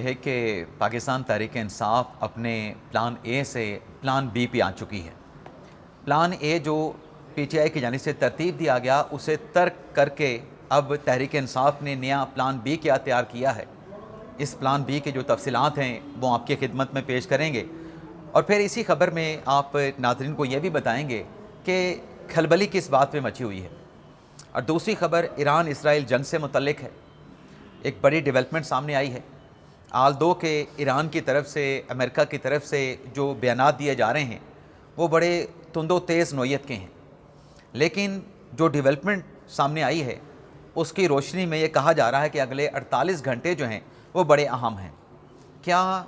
ہے کہ پاکستان تحریک انصاف اپنے پلان اے سے پلان بی پہ آ چکی ہے۔ پلان اے جو پی ٹی آئی کی جانب سے ترتیب دیا گیا اسے ترک کر کے اب تحریک انصاف نے نیا پلان بی کیا تیار کیا ہے۔ اس پلان بی کے جو تفصیلات ہیں وہ آپ کی خدمت میں پیش کریں گے، اور پھر اسی خبر میں آپ ناظرین کو یہ بھی بتائیں گے کہ کھلبلی کس بات پہ مچی ہوئی ہے۔ اور دوسری خبر ایران اسرائیل جنگ سے متعلق ہے۔ ایک بڑی ڈیولپمنٹ سامنے آئی ہے، آلدو کہ ایران کی طرف سے امریکہ کی طرف سے جو بیانات دیے جا رہے ہیں وہ بڑے تند و تیز نوعیت کے ہیں، لیکن جو ڈیولپمنٹ سامنے آئی ہے اس کی روشنی میں یہ کہا جا رہا ہے کہ اگلے 48 گھنٹے جو ہیں وہ بڑے اہم ہیں۔ کیا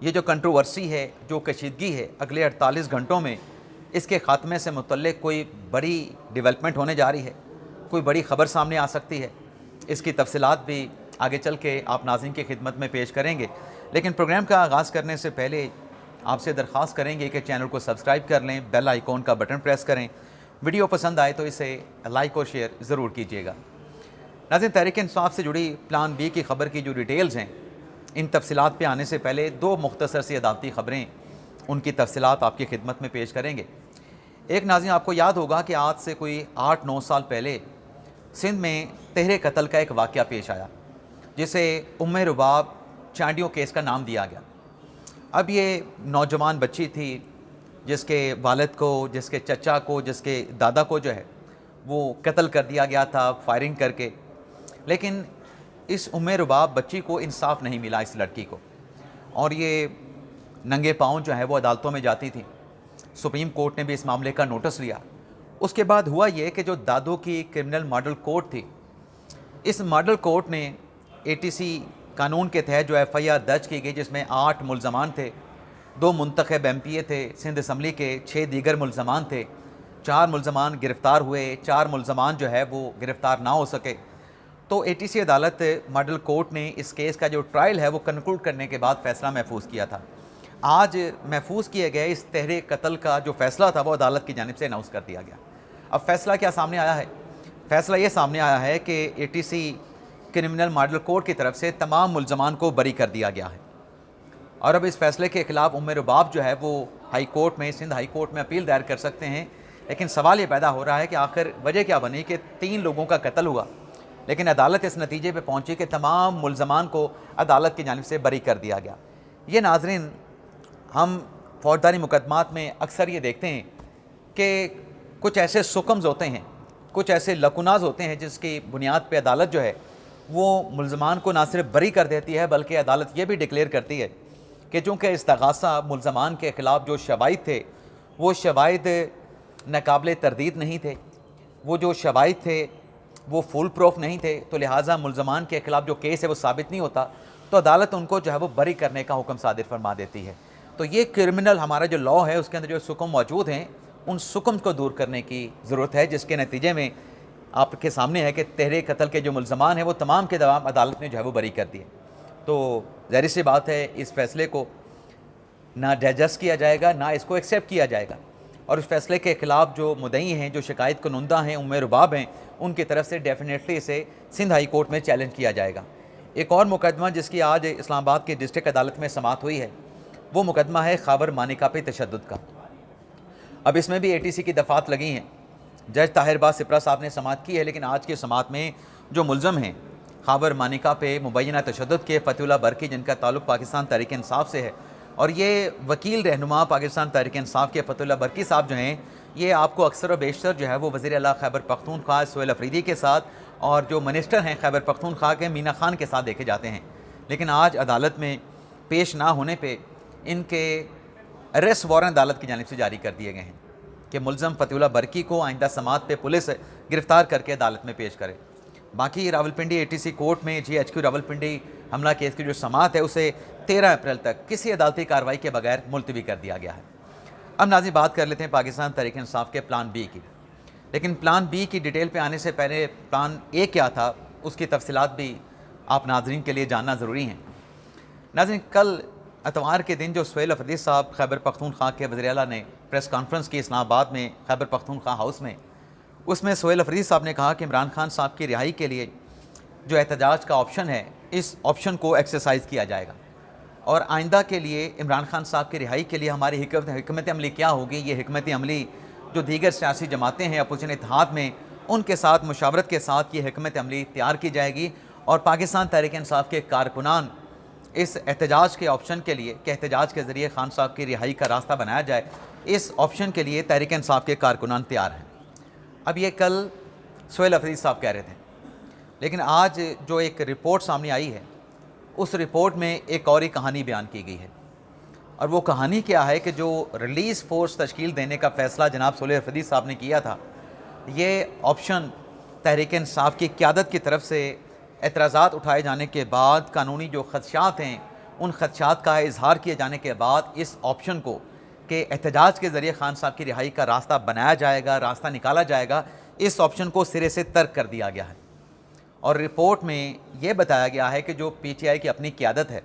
یہ جو کنٹروورسی ہے، جو کشیدگی ہے، اگلے 48 گھنٹوں میں اس کے خاتمے سے متعلق کوئی بڑی ڈیولپمنٹ ہونے جا رہی ہے، کوئی بڑی خبر سامنے آ سکتی ہے؟ اس کی تفصیلات بھی آگے چل کے آپ ناظرین کی خدمت میں پیش کریں گے، لیکن پروگرام کا آغاز کرنے سے پہلے آپ سے درخواست کریں گے کہ چینل کو سبسکرائب کر لیں، بیل آئیکن کا بٹن پریس کریں، ویڈیو پسند آئے تو اسے لائک اور شیئر ضرور کیجیے گا۔ ناظرین، تحریک انصاف سے جڑی پلان بی کی خبر کی جو ڈیٹیلز ہیں، ان تفصیلات پہ آنے سے پہلے دو مختصر سی عدالتی خبریں، ان کی تفصیلات آپ کی خدمت میں پیش کریں گے۔ ایک ناظرین، آپ کو یاد ہوگا کہ آج سے کوئی 8-9 سال پہلے سندھ میں تہر قتل کا ایک واقعہ پیش آیا جسے رباب چانڈیوں کیس کا نام دیا گیا۔ اب یہ نوجوان بچی تھی جس کے والد کو، جس کے چچا کو، جس کے دادا کو جو ہے وہ قتل کر دیا گیا تھا فائرنگ کر کے، لیکن اس رباب بچی کو انصاف نہیں ملا، اس لڑکی کو، اور یہ ننگے پاؤں جو ہے وہ عدالتوں میں جاتی تھی۔ سپریم کورٹ نے بھی اس معاملے کا نوٹس لیا۔ اس کے بعد ہوا یہ کہ جو دادو کی کرمنل ماڈل کورٹ تھی، اس ماڈل کورٹ نے اے ٹی سی قانون کے تحت جو ایف آئی آر درج کی گئی، جس میں 8 ملزمان تھے، 2 منتخب ایم پی اے تھے سندھ اسمبلی کے، 6 دیگر ملزمان تھے، 4 ملزمان گرفتار ہوئے، 4 ملزمان جو ہے وہ گرفتار نہ ہو سکے۔ تو اے ٹی سی عدالت ماڈل کورٹ نے اس کیس کا جو ٹرائل ہے وہ کنکلوڈ کرنے کے بعد فیصلہ محفوظ کیا تھا۔ آج محفوظ کیے گئے اس تحریر قتل کا جو فیصلہ تھا وہ عدالت کی جانب سے اناؤنس کر دیا گیا۔ اب فیصلہ کیا سامنے آیا ہے؟ فیصلہ یہ سامنے آیا ہے کہ A T C criminal model court کی طرف سے تمام ملزمان کو بری کر دیا گیا ہے، اور اب اس فیصلے کے خلاف رباب جو ہے وہ ہائی کورٹ میں، سندھ ہائی کورٹ میں اپیل دائر کر سکتے ہیں۔ لیکن سوال یہ پیدا ہو رہا ہے کہ آخر وجہ کیا بنی کہ 3 لوگوں کا قتل ہوا، لیکن عدالت اس نتیجے پہ پہنچی کہ تمام ملزمان کو عدالت کی جانب سے بری کر دیا گیا۔ یہ ناظرین، ہم فوجداری مقدمات میں اکثر یہ دیکھتے ہیں کہ کچھ ایسے سکمز ہوتے ہیں، کچھ ایسے لکوناز ہوتے ہیں جس کی بنیاد پہ عدالت جو ہے وہ ملزمان کو نہ صرف بری کر دیتی ہے بلکہ عدالت یہ بھی ڈکلیئر کرتی ہے کہ چونکہ استغاثہ ملزمان کے خلاف جو شواہد تھے وہ شواہد ناقابل تردید نہیں تھے، وہ جو شواہد تھے وہ فول پروف نہیں تھے، تو لہٰذا ملزمان کے خلاف جو کیس ہے وہ ثابت نہیں ہوتا، تو عدالت ان کو جو ہے وہ بری کرنے کا حکم صادر فرما دیتی ہے۔ تو یہ کرمنل ہمارا جو لاء ہے اس کے اندر جو سکم موجود ہیں، ان سکم کو دور کرنے کی ضرورت ہے، جس کے نتیجے میں آپ کے سامنے ہے کہ تحریر قتل کے جو ملزمان ہیں وہ تمام کے تمام عدالت نے جو ہے وہ بری کر دیے۔ تو ظاہر سی بات ہے اس فیصلے کو نہ ڈائجسٹ کیا جائے گا، نہ اس کو ایکسیپٹ کیا جائے گا، اور اس فیصلے کے خلاف جو مدعی ہیں، جو شکایت کنندہ ہیں، رباب ہیں، ان کی طرف سے ڈیفینیٹلی اسے سندھ ہائی کورٹ میں چیلنج کیا جائے گا۔ ایک اور مقدمہ جس کی آج اسلام آباد کی ڈسٹرکٹ عدالت میں سماعت ہوئی ہے، وہ مقدمہ ہے خاور مانیکا پہ تشدد کا۔ اب اس میں بھی اے ٹی سی کی دفعات لگی ہیں، جج طاہر باز سپرا صاحب نے سماعت کی ہے، لیکن آج کی سماعت میں جو ملزم ہیں خاور مانیکا پہ مبینہ تشدد کے، فتح اللہ برقی، جن کا تعلق پاکستان تحریک انصاف سے ہے، اور یہ وکیل رہنما پاکستان تحریک انصاف کے فتح اللہ برقی صاحب جو ہیں، یہ آپ کو اکثر و بیشتر جو ہے وہ وزیر اعلیٰ خیبر پختونخوا سہیل افریدی کے ساتھ، اور جو منسٹر ہیں خیبر پختونخوا کے مینا خان کے ساتھ دیکھے جاتے ہیں، لیکن آج عدالت میں پیش نہ ہونے پہ ان کے اریسٹ وارنٹ عدالت کی جانب سے جاری کر دیے گئے ہیں کہ ملزم فتح اللہ برقی کو آئندہ سماعت پہ پولیس گرفتار کر کے عدالت میں پیش کرے۔ باقی Rawalpindi A T C court میں جی ایچ کیو راولپنڈی حملہ کیس کی جو سماعت ہے اسے 13 اپریل تک کسی عدالتی کارروائی کے بغیر ملتوی کر دیا گیا ہے۔ اب ناظرین، بات کر لیتے ہیں پاکستان تحریک انصاف کے پلان بی کی، لیکن پلان بی کی ڈیٹیل پہ آنے سے پہلے پلان اے کیا تھا اس کی تفصیلات بھی آپ ناظرین کے لیے جاننا ضروری ہیں۔ ناظرین، کل اتوار کے دن جو سہیل افریدی صاحب خیبر پختونخوا کے وزیر اعلیٰ نے پریس کانفرنس کی اسلام آباد میں خیبر پختونخوا ہاؤس میں، اس میں سہیل افریدی صاحب نے کہا کہ عمران خان صاحب کی رہائی کے لیے جو احتجاج کا آپشن ہے اس آپشن کو ایکسرسائز کیا جائے گا، اور آئندہ کے لیے عمران خان صاحب کی رہائی کے لیے ہماری حکمت عملی کیا ہوگی، یہ حکمت عملی جو دیگر سیاسی جماعتیں ہیں اپوزیشن اتحاد میں، ان کے ساتھ مشاورت کے ساتھ یہ حکمت عملی تیار کی جائے گی، اور پاکستان تحریک انصاف کے کارکنان اس احتجاج کے آپشن کے لیے کہ احتجاج کے ذریعے خان صاحب کی رہائی کا راستہ بنایا جائے، اس آپشن کے لیے تحریک انصاف کے کارکنان تیار ہیں۔ اب یہ کل سہیل افریدی صاحب کہہ رہے تھے، لیکن آج جو ایک رپورٹ سامنے آئی ہے اس رپورٹ میں ایک اور ہی کہانی بیان کی گئی ہے، اور وہ کہانی کیا ہے کہ جو ریلیز فورس تشکیل دینے کا فیصلہ جناب سہیل افریدی صاحب نے کیا تھا، یہ آپشن تحریک انصاف کی قیادت کی طرف سے اعتراضات اٹھائے جانے کے بعد، قانونی جو خدشات ہیں ان خدشات کا اظہار کیے جانے کے بعد اس آپشن کو کہ احتجاج کے ذریعے خان صاحب کی رہائی کا راستہ بنایا جائے گا، راستہ نکالا جائے گا، اس آپشن کو سرے سے ترک کر دیا گیا ہے۔ اور رپورٹ میں یہ بتایا گیا ہے کہ جو پی ٹی آئی کی اپنی قیادت ہے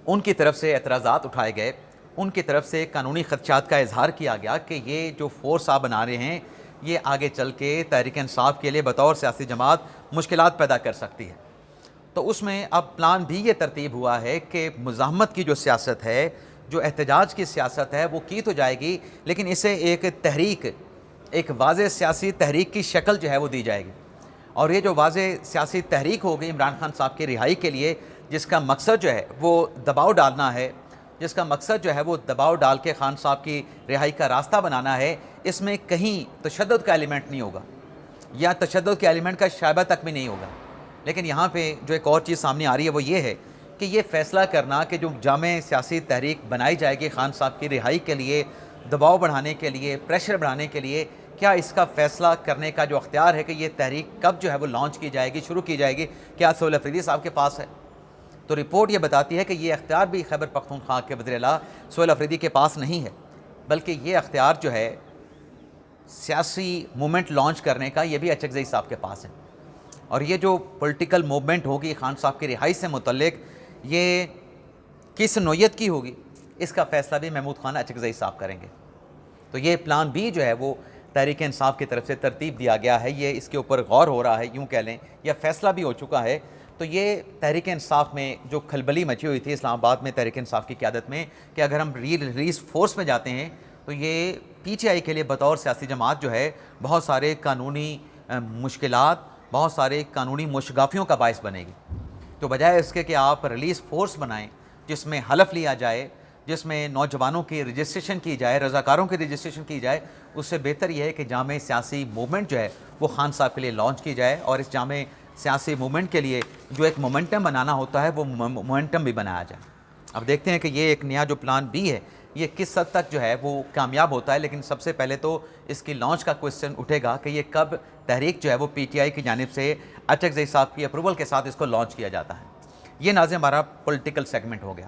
ان کی طرف سے اعتراضات اٹھائے گئے، ان کی طرف سے قانونی خدشات کا اظہار کیا گیا کہ یہ جو فورس آپ بنا رہے ہیں یہ آگے چل کے تحریک انصاف کے لیے بطور سیاسی جماعت مشکلات پیدا کر سکتی ہے۔ تو اس میں اب پلان بھی یہ ترتیب ہوا ہے کہ مزاحمت کی جو سیاست ہے، جو احتجاج کی سیاست ہے وہ کی تو جائے گی، لیکن اسے ایک تحریک، ایک واضح سیاسی تحریک کی شکل جو ہے وہ دی جائے گی، اور یہ جو واضح سیاسی تحریک ہوگی عمران خان صاحب کی رہائی کے لیے، جس کا مقصد جو ہے وہ دباؤ ڈالنا ہے، جس کا مقصد جو ہے وہ دباؤ ڈال کے خان صاحب کی رہائی کا راستہ بنانا ہے، اس میں کہیں تشدد کا ایلیمنٹ نہیں ہوگا، یا تشدد کے ایلیمنٹ کا شائبہ تک بھی نہیں ہوگا۔ لیکن یہاں پہ جو ایک اور چیز سامنے آ رہی ہے وہ یہ ہے کہ یہ فیصلہ کرنا کہ جو جامع سیاسی تحریک بنائی جائے گی خان صاحب کی رہائی کے لیے، دباؤ بڑھانے کے لیے، پریشر بڑھانے کے لیے، کیا اس کا فیصلہ کرنے کا جو اختیار ہے کہ یہ تحریک کب جو ہے وہ لانچ کی جائے گی، شروع کی جائے گی، کیا سہیل افریدی صاحب کے پاس ہے؟ تو رپورٹ یہ بتاتی ہے کہ یہ اختیار بھی خیبر پختونخوا کے وزیر اعلیٰ سہیل افریدی کے پاس نہیں ہے، بلکہ یہ اختیار جو ہے سیاسی مومنٹ لانچ کرنے کا یہ بھی اچکزئی صاحب کے پاس ہے، اور یہ جو پولیٹیکل موومنٹ ہوگی خان صاحب کی رہائی سے متعلق، یہ کس نوعیت کی ہوگی، اس کا فیصلہ بھی محمود خان اچکزئی صاحب کریں گے۔ تو یہ پلان بھی جو ہے وہ تحریک انصاف کی طرف سے ترتیب دیا گیا ہے، یہ اس کے اوپر غور ہو رہا ہے، یوں کہہ لیں، یا فیصلہ بھی ہو چکا ہے۔ تو یہ تحریک انصاف میں جو کھلبلی مچی ہوئی تھی اسلام آباد میں تحریک انصاف کی قیادت میں کہ اگر ہم ریلیز فورس میں جاتے ہیں تو یہ پی ٹی آئی کے لیے بطور سیاسی جماعت جو ہے بہت سارے قانونی مشکلات، بہت سارے قانونی مشگافیوں کا باعث بنے گی۔ تو بجائے اس کے کہ آپ ریلیز فورس بنائیں جس میں حلف لیا جائے، جس میں نوجوانوں کی رجسٹریشن کی جائے، رضاکاروں کی رجسٹریشن کی جائے، اس سے بہتر یہ ہے کہ جامع سیاسی موومنٹ جو ہے وہ خان صاحب کے لیے لانچ کی جائے، اور اس جامع سیاسی موومنٹ کے لیے جو ایک مومنٹم بنانا ہوتا ہے وہ مومنٹم بھی بنایا جائے۔ اب دیکھتے ہیں کہ یہ ایک نیا جو پلان بھی ہے یہ کس حد تک جو ہے وہ کامیاب ہوتا ہے، لیکن سب سے پہلے تو اس کی لانچ کا کوسچن اٹھے گا کہ یہ کب تحریک جو ہے وہ پی ٹی آئی کی جانب سے اچکزئی صاحب کی اپروول کے ساتھ اس کو لانچ کیا جاتا ہے۔ یہ ناظرین ہمارا پولیٹیکل سیگمنٹ ہو گیا۔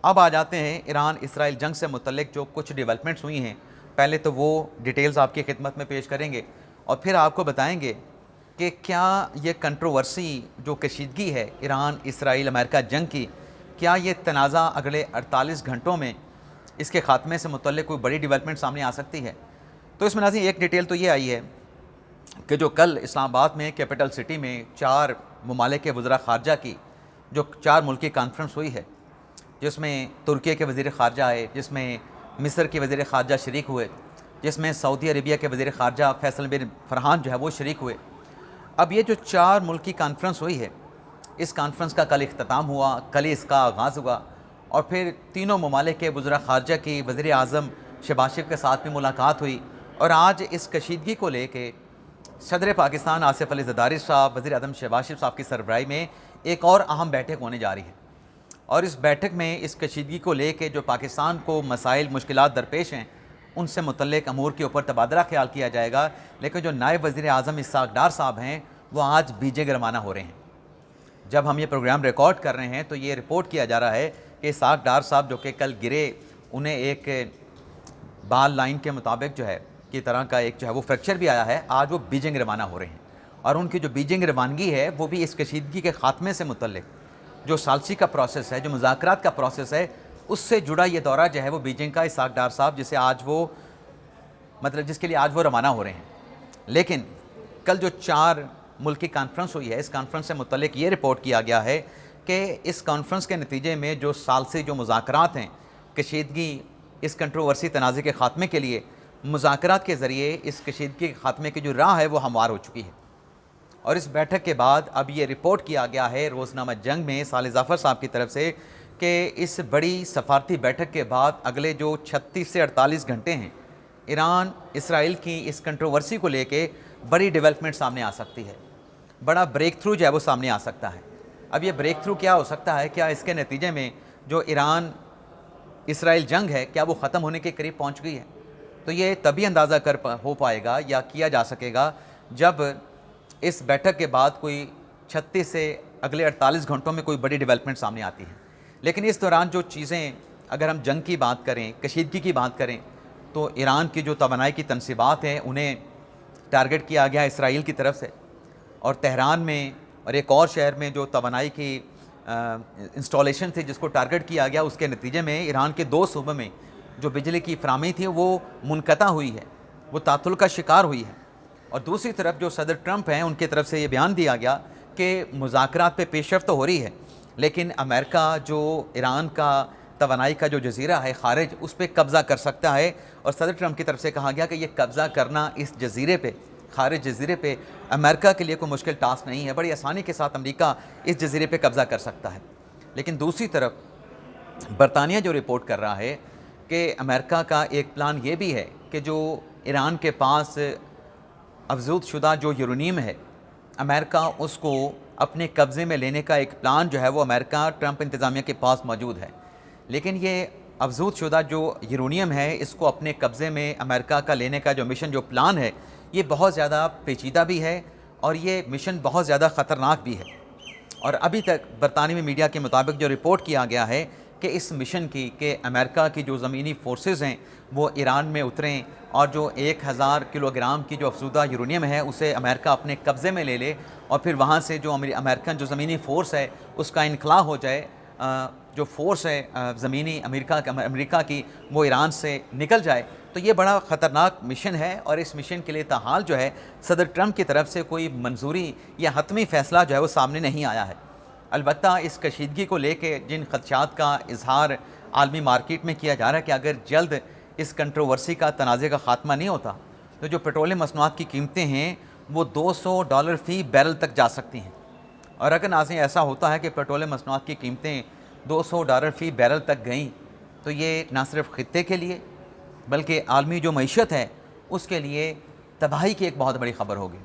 اب آ جاتے ہیں ایران اسرائیل جنگ سے متعلق جو کچھ ڈیولپمنٹس ہوئی ہیں، پہلے تو وہ ڈیٹیلز آپ کی خدمت میں پیش کریں گے، اور پھر آپ کو بتائیں گے کہ کیا یہ کنٹروورسی جو کشیدگی ہے ایران اسرائیل امریکہ جنگ کی، کیا یہ تنازع اگلے 48 گھنٹوں میں اس کے خاتمے سے متعلق کوئی بڑی ڈیولپمنٹ سامنے آ سکتی ہے؟ تو اس میں ناظرین ایک ڈیٹیل تو یہ آئی ہے کہ جو کل اسلام آباد میں کیپٹل سٹی میں 4 ممالک کے وزراء خارجہ کی جو 4 ملکی کانفرنس ہوئی ہے، جس میں ترکی کے وزیر خارجہ آئے، جس میں مصر کے وزیر خارجہ شریک ہوئے، جس میں سعودی عربیہ کے وزیر خارجہ فیصل بن فرحان جو ہے وہ شریک ہوئے۔ اب یہ جو 4 ملکی کانفرنس ہوئی ہے، اس کانفرنس کا کل اختتام ہوا، کل ہی اس کا آغاز ہوا، اور پھر تینوں ممالک کے وزراء خارجہ کی وزیر اعظم شہباز شریف کے ساتھ بھی ملاقات ہوئی، اور آج اس کشیدگی کو لے کے صدر پاکستان آصف علی زرداری صاحب، وزیر اعظم شہباز شریف صاحب کی سربراہی میں ایک اور اہم بیٹھک ہونے جا رہی ہے، اور اس بیٹھک میں اس کشیدگی کو لے کے جو پاکستان کو مسائل مشکلات درپیش ہیں ان سے متعلق امور کے اوپر تبادلہ خیال کیا جائے گا۔ لیکن جو نائب وزیر اعظم اسحاق ڈار صاحب ہیں وہ آج بیجنگ روانہ ہو رہے ہیں۔ جب ہم یہ پروگرام ریکارڈ کر رہے ہیں تو یہ رپورٹ کیا جا رہا ہے کہ اسحاق ڈار صاحب جو کہ کل گرے، انہیں ایک بال لائن کے مطابق جو ہے کی طرح کا ایک جو ہے وہ فریکچر بھی آیا ہے، آج وہ بیجنگ روانہ ہو رہے ہیں، اور ان کی جو بیجنگ روانگی ہے وہ بھی اس کشیدگی کے خاتمے سے متعلق جو ثالثی کا پروسیس ہے، جو مذاکرات کا پروسیس ہے، اس سے جڑا یہ دورہ جو ہے وہ بیجنگ کا اسحاق ڈار صاحب جسے آج وہ جس کے لیے آج وہ روانہ ہو رہے ہیں۔ لیکن کل جو 4 ملکی کانفرنس ہوئی ہے، اس کانفرنس سے متعلق یہ رپورٹ کیا گیا ہے کہ اس کانفرنس کے نتیجے میں جو ثالثی جو مذاکرات ہیں کشیدگی اس کنٹروورسی تنازع کے خاتمے کے لیے، مذاکرات کے ذریعے اس کشیدگی کے خاتمے کی جو راہ ہے وہ ہموار ہو چکی ہے۔ اور اس بیٹھک کے بعد اب یہ رپورٹ کیا گیا ہے روزنامہ جنگ میں صالح ظفر صاحب کی طرف سے کہ اس بڑی سفارتی بیٹھک کے بعد اگلے جو 36 سے 48 گھنٹے ہیں، ایران اسرائیل کی اس کنٹروورسی کو لے کے بڑی ڈیولپمنٹ سامنے آ سکتی ہے، بڑا بریک تھرو جو ہے وہ سامنے آ سکتا ہے۔ اب یہ بریک تھرو کیا ہو سکتا ہے؟ کیا اس کے نتیجے میں جو ایران اسرائیل جنگ ہے کیا وہ ختم ہونے کے قریب پہنچ گئی ہے؟ تو یہ تبھی اندازہ ہو پائے گا یا کیا جا سکے گا جب اس بیٹھک کے بعد کوئی 36 سے اگلے 48 گھنٹوں میں کوئی بڑی ڈیولپمنٹ سامنے آتی ہے۔ لیکن اس دوران جو چیزیں، اگر ہم جنگ کی بات کریں، کشیدگی کی بات کریں، تو ایران کی جو توانائی کی تنصیبات ہیں انہیں ٹارگٹ کیا گیا اسرائیل کی طرف سے، اور تہران میں اور ایک اور شہر میں جو توانائی کی انسٹالیشن تھی جس کو ٹارگٹ کیا گیا، اس کے نتیجے میں ایران کے 2 صوبوں میں جو بجلی کی فراہمی تھی وہ منقطع ہوئی ہے، وہ تعطل کا شکار ہوئی ہے۔ اور دوسری طرف جو صدر ٹرمپ ہیں ان کی طرف سے یہ بیان دیا گیا کہ مذاکرات پہ پیش رفت تو ہو رہی ہے، لیکن امریکہ جو ایران کا توانائی کا جو جزیرہ ہے خارج، اس پہ قبضہ کر سکتا ہے، اور صدر ٹرمپ کی طرف سے کہا گیا کہ یہ قبضہ کرنا اس جزیرے پہ، خارج جزیرے پہ، امریکہ کے لیے کوئی مشکل ٹاسک نہیں ہے، بڑی آسانی کے ساتھ امریکہ اس جزیرے پہ قبضہ کر سکتا ہے۔ لیکن دوسری طرف برطانیہ جو رپورٹ کر رہا ہے کہ امریکہ کا ایک پلان یہ بھی ہے کہ جو ایران کے پاس افزود شدہ جو یورینیم ہے، امریکہ اس کو اپنے قبضے میں لینے کا ایک پلان جو ہے وہ امریکہ ٹرمپ انتظامیہ کے پاس موجود ہے۔ لیکن یہ افزود شدہ جو یورینیم ہے اس کو اپنے قبضے میں امریکہ کا لینے کا جو مشن، جو پلان ہے، یہ بہت زیادہ پیچیدہ بھی ہے اور یہ مشن بہت زیادہ خطرناک بھی ہے۔ اور ابھی تک برطانوی میڈیا کے مطابق جو رپورٹ کیا گیا ہے کہ اس مشن کی کہ امریکہ کی جو زمینی فورسز ہیں وہ ایران میں اتریں اور جو 1000 کلو گرام کی جو افزودہ یورینیم ہے اسے امریکہ اپنے قبضے میں لے لے، اور پھر وہاں سے جو امریکن جو زمینی فورس ہے اس کا انخلاء ہو جائے، جو فورس ہے زمینی امریکہ کی وہ ایران سے نکل جائے۔ تو یہ بڑا خطرناک مشن ہے، اور اس مشن کے لیے تاحال جو ہے صدر ٹرمپ کی طرف سے کوئی منظوری یا حتمی فیصلہ جو ہے وہ سامنے نہیں آیا ہے۔ البتہ اس کشیدگی کو لے کے جن خدشات کا اظہار عالمی مارکیٹ میں کیا جا رہا ہے کہ اگر جلد اس کنٹروورسی کا تنازع کا خاتمہ نہیں ہوتا تو جو پیٹرولیم مصنوعات کی قیمتیں ہیں وہ $200 فی بیرل تک جا سکتی ہیں، اور اگر ناظرین ایسا ہوتا ہے کہ پیٹرولیم مصنوعات کی قیمتیں $200 فی بیرل تک گئیں تو یہ نہ صرف خطے کے لیے بلکہ عالمی جو معیشت ہے اس کے لیے تباہی کی ایک بہت بڑی خبر ہوگی۔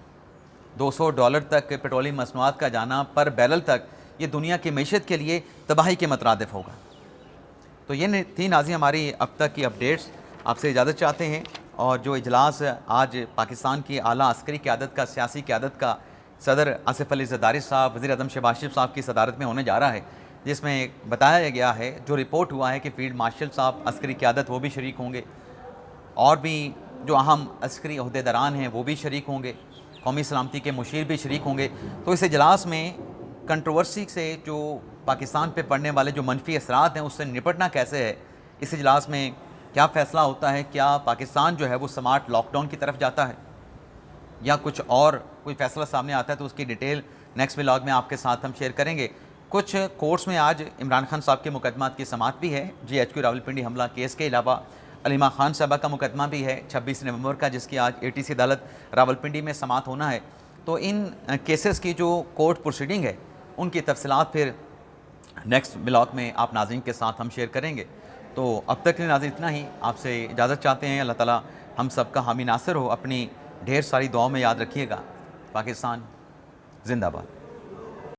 $200 تک پیٹرولیم مصنوعات کا جانا پر بیرل تک یہ دنیا کی معیشت کے لیے تباہی کے مترادف ہوگا۔ تو یہ تھی ناظرین ہماری اب تک کی اپڈیٹس۔ آپ سے اجازت چاہتے ہیں، اور جو اجلاس آج پاکستان کی اعلیٰ عسکری قیادت کا، سیاسی قیادت کا، صدر آصف علی زرداری صاحب، وزیر اعظم شہباز شریف صاحب کی صدارت میں ہونے جا رہا ہے، جس میں بتایا گیا ہے، جو رپورٹ ہوا ہے کہ فیلڈ مارشل صاحب عسکری قیادت وہ بھی شریک ہوں گے، اور بھی جو اہم عسکری عہدیداران ہیں وہ بھی شریک ہوں گے، قومی سلامتی کے مشیر بھی شریک ہوں گے۔ تو اس اجلاس میں کنٹروورسی سے جو پاکستان پہ پڑنے والے جو منفی اثرات ہیں اس سے نپٹنا کیسے ہے، اس اجلاس میں کیا فیصلہ ہوتا ہے، کیا پاکستان جو ہے وہ سمارٹ لاک ڈاؤن کی طرف جاتا ہے یا کچھ اور کوئی فیصلہ سامنے آتا ہے، تو اس کی ڈیٹیل نیکسٹ ولاگ میں آپ کے ساتھ ہم شیئر کریں گے۔ کچھ کورٹس میں آج عمران خان صاحب کے مقدمات کی سماعت بھی ہے، GHQ راولپنڈی حملہ کیس کے علاوہ علیمہ خان صاحبہ کا مقدمہ بھی ہے 26 نومبر کا، جس کی آج ATC عدالت راولپنڈی میں سماعت ہونا ہے۔ تو ان کیسز کی جو کورٹ پروسیڈنگ ہے ان کی تفصیلات پھر نیکسٹ ولاگ میں آپ ناظرین کے ساتھ ہم شیئر کریں گے۔ تو اب تک کے ناظرین اتنا ہی، آپ سے اجازت چاہتے ہیں۔ اللہ تعالیٰ ہم سب کا حامی ناصر ہو۔ اپنی ڈھیر ساری دعاؤں میں یاد رکھیے گا۔ پاکستان زندہ باد۔